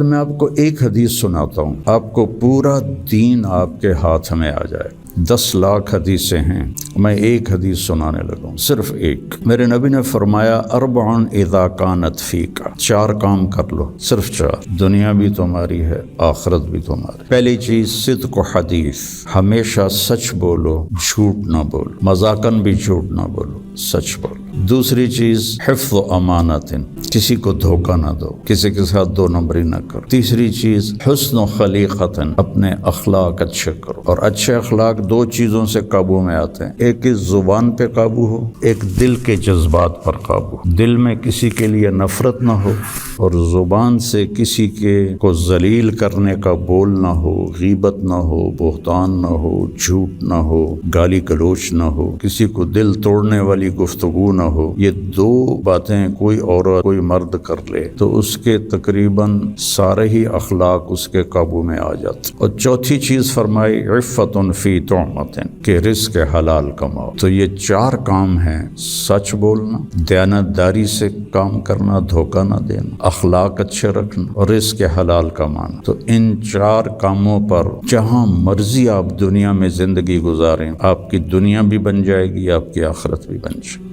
فرد میں آپ کو ایک حدیث سناتا ہوں، آپ کو پورا دین آپ کے ہاتھ میں آ جائے۔ 10 لاکھ حدیثیں ہیں، میں ایک حدیث سنانے لگا ہوں، صرف ایک۔ میرے نبی نے فرمایا اربع اذا کانت فیک، 4 کام کر لو، صرف 4، دنیا بھی تمہاری ہے، آخرت بھی تمہاری۔ پہلی چیز صدق و حدیث، ہمیشہ سچ بولو، جھوٹ نہ بولو، مذاقاً بھی جھوٹ نہ بولو، سچ بولو۔ دوسری چیز حفظ و امانت، کسی کو دھوکہ نہ دو، کسی کے ساتھ 2 نمبری نہ کرو۔ تیسری چیز حسن و خلیقت، اپنے اخلاق اچھے کرو، اور اچھے اخلاق 2 چیزوں سے قابو میں آتے ہیں، ایک اس زبان پہ قابو ہو، ایک دل کے جذبات پر قابو ہو۔ دل میں کسی کے لیے نفرت نہ ہو، اور زبان سے کسی کے کو ذلیل کرنے کا بول نہ ہو، غیبت نہ ہو، بہتان نہ ہو، جھوٹ نہ ہو، گالی گلوچ نہ ہو، کسی کو دل توڑنے والی گفتگو نہ ہو۔ یہ 2 باتیں کوئی عورت کوئی مرد کر لے تو اس کے تقریباً سارے ہی اخلاق اس کے قابو میں آ جاتے۔ اور چوتھی چیز فرمائی عفت فی طعمت، کہ رزق حلال کماؤ۔ تو یہ 4 کام ہیں، سچ بولنا، دیانتداری سے کام کرنا، دھوکہ نہ دینا، اخلاق اچھے رکھنا، اور رزق حلال کمانا۔ تو ان 4 کاموں پر جہاں مرضی آپ دنیا میں زندگی گزاریں، آپ کی دنیا بھی بن جائے گی، آپ کی آخرت بھی بن جائے گی۔